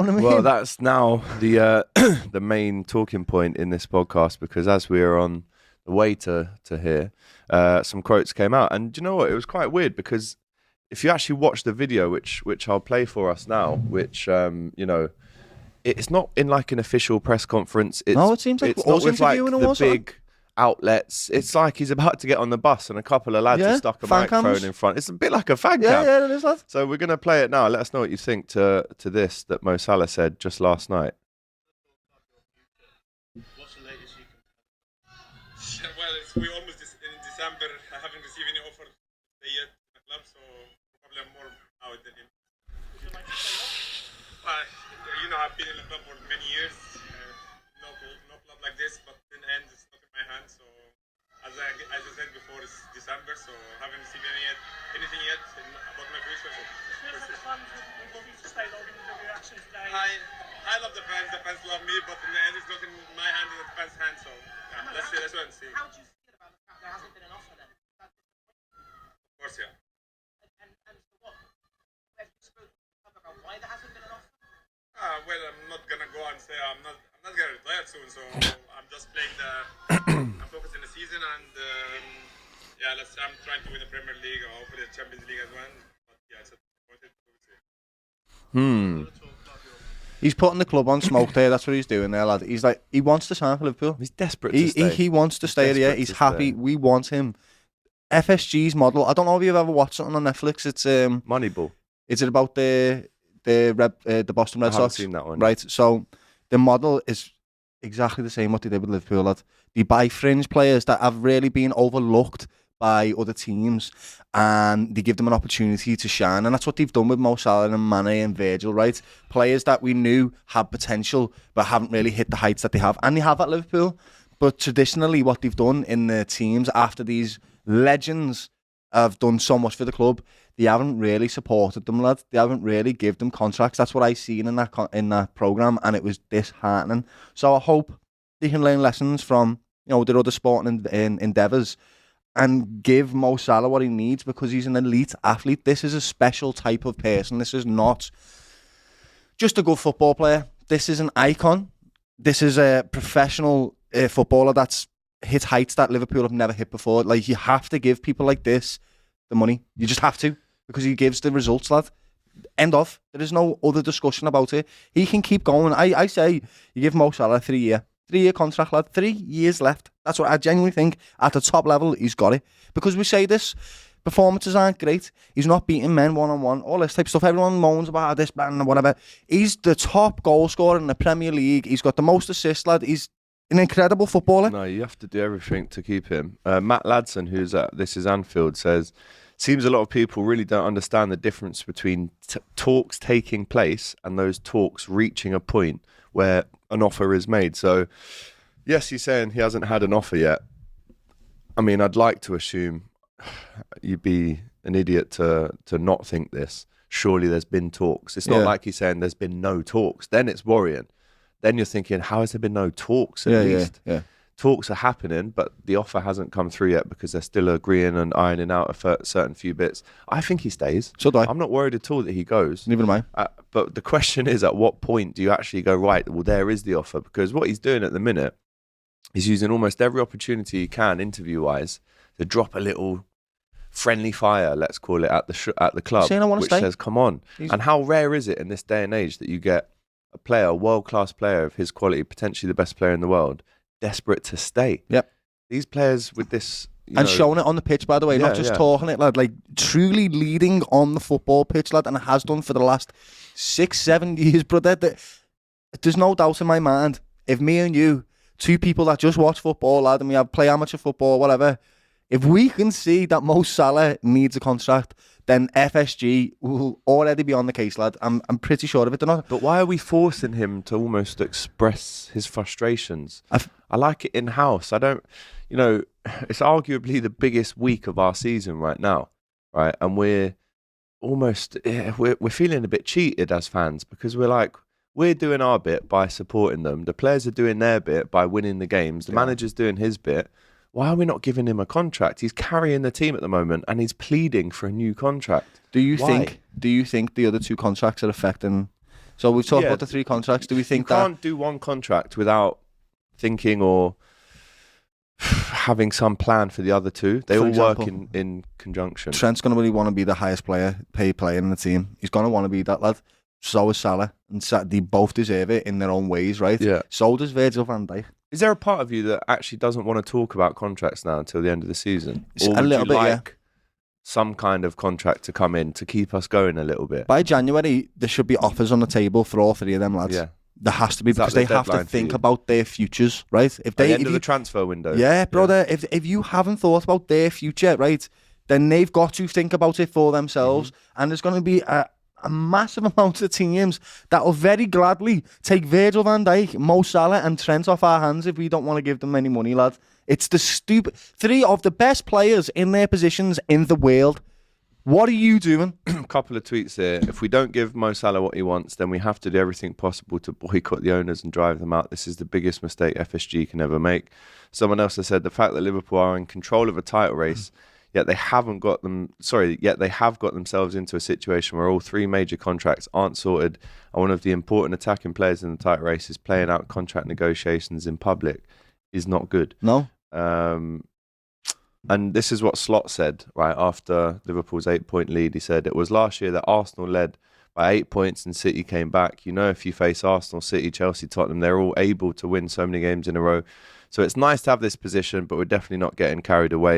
You know what I mean? Well, that's now the the main talking point in this podcast, because as we are on the way to here, some quotes came out, and do you know what? It was quite weird because if you actually watch the video, which I'll play for us now, which you know, it's not in like an official press conference. No, it seems like it's us not with like interviewing the or something. big outlets. It's like he's about to get on the bus and a couple of lads Yeah, have stuck a fan microphone cams. in front. It's a bit like a fan Yeah, cam. yeah, it is, lad. So we're gonna play it now. Let us know what you think to this that Mo Salah said just last night. What's the latest you can? Well, we almost in December. I haven't received any offer yet in the club, so probably I'm more out than him. Would you like to say what? You know, I've been in the club for many years. No club like this, but in the end, it's not in my hands. So, as I said before, it's December, so I haven't received anything yet about my future. So, Feels like the fans would love you to stay, though, given the reaction today. I love the fans. The fans love me, but in the end, it's not in my hand; it's in the fans' hands. So, yeah, let's wait and see. How do you feel about the fact there hasn't been an offer then? Of course, yeah. And what? Have you spoken about why there hasn't been an offer? Well, I'm not gonna go and say I'm not gonna retire soon. So I'm just playing I'm focusing the season, and yeah, I'm trying to win the Premier League or hopefully the Champions League as well. But yeah, it's a disappointed. He's putting the club on smoke there. That's what he's doing there, lad. He's like, he wants to sign for Liverpool. He's desperate to stay. He wants to stay there. He's happy. We want him. FSG's model. I don't know if you've ever watched something on Netflix. It's Moneyball. Is it about the Boston Red I haven't Sox? seen that one. Right. So the model is exactly the same what they did with Liverpool, lad. They buy fringe players that have really been overlooked by other teams, and they give them an opportunity to shine, and that's what they've done with Mo Salah and Mane and Virgil, right? Players that we knew had potential but haven't really hit the heights that they have, and they have at Liverpool. But traditionally what they've done in the teams after these legends have done so much for the club, they haven't really supported them, lad. They haven't really give them contracts. That's what I seen in that programme, and it was disheartening. So I hope they can learn lessons from, you know, their other sporting endeavours and give Mo Salah what he needs, because he's an elite athlete. This is a special type of person. This is not just a good football player. This is an icon. This is a professional footballer that's hit heights that Liverpool have never hit before. Like, you have to give people like this the money. You just have to, because he gives the results, lad. End of. There is no other discussion about it. He can keep going. I say you give Mo Salah a 3-year contract, lad. 3 years left. That's what I genuinely think. At the top level, he's got it. Because we say this, performances aren't great. He's not beating men one-on-one. All this type of stuff. Everyone moans about this, and whatever. He's the top goal scorer in the Premier League. He's got the most assists, lad. He's an incredible footballer. No, you have to do everything to keep him. Matt Ladson, who's at This Is Anfield, says, seems a lot of people really don't understand the difference between talks taking place and those talks reaching a point where an offer is made. So, yes, he's saying he hasn't had an offer yet. I mean, I'd like to assume you'd be an idiot to not think this. Surely there's been talks. It's not like he's saying there's been no talks. Then it's worrying. Then you're thinking, how has there been no talks at least? Yeah. Talks are happening, but the offer hasn't come through yet because they're still agreeing and ironing out a certain few bits. I think he stays. So do I. I'm not worried at all that he goes. Neither am I. But the question is, at what point do you actually go, right, well, there is the offer? Because what he's doing at the minute is using almost every opportunity he can, interview-wise, to drop a little friendly fire, let's call it, at the club, saying I want to which stay. says, come on. And how rare is it in this day and age that you get a player, a world-class player of his quality, potentially the best player in the world, desperate to stay? Yep. These players with this... And showing it on the pitch, by the way, not just talking it, lad. Like, truly leading on the football pitch, lad, and it has done for the last 6-7 years, brother. There's no doubt in my mind, if me and you, two people that just watch football, lad, and we have play amateur football, whatever, if we can see that Mo Salah needs a contract, then FSG will already be on the case, lad. I'm pretty sure of it. They're not. But why are we forcing him to almost express his frustrations? I like it in-house. I don't, you know, it's arguably the biggest week of our season right now, right? And we're almost, we're feeling a bit cheated as fans, because we're like, we're doing our bit by supporting them. The players are doing their bit by winning the games. The manager's doing his bit. Why are we not giving him a contract? He's carrying the team at the moment, and he's pleading for a new contract. Do you think the other two contracts are affecting So we've talked Yeah. about the 3 contracts. Do we You think that can't do one contract without thinking or having some plan for the other 2. They For all example, work in conjunction. Trent's going to really want to be the highest paid player in the team? He's going to want to be that lad. So is Salah, and they both deserve it in their own ways, right? Yeah. So does Virgil van Dijk. Is there a part of you that actually doesn't want to talk about contracts now until the end of the season? It's Or a would little you bit, yeah. like some kind of contract to come in to keep us going a little bit? By January, there should be offers on the table for all 3 of them lads. Yeah. There has to be, Is that because the they have to deadline for think you? about their futures, right? If At the they, end if of you, the transfer window. yeah, brother, if you haven't thought about their future, right, then they've got to think about it for themselves. And there's going to be a massive amount of teams that will very gladly take Virgil van Dijk, Mo Salah and Trent off our hands if we don't want to give them any money, lad. It's the 3 of the best players in their positions in the world. What are you doing? A couple of tweets here. If we don't give Mo Salah what he wants, then we have to do everything possible to boycott the owners and drive them out. This is the biggest mistake FSG can ever make. Someone else has said the fact that Liverpool are in control of a title race, yet they have got themselves into a situation where all 3 major contracts aren't sorted, and one of the important attacking players in the title race is playing out contract negotiations in public, is not good. No. And this is what Slot said, right, after Liverpool's 8-point lead. He said, it was last year that Arsenal led by 8 points and City came back. You know, if you face Arsenal, City, Chelsea, Tottenham, they're all able to win so many games in a row. So it's nice to have this position, but we're definitely not getting carried away.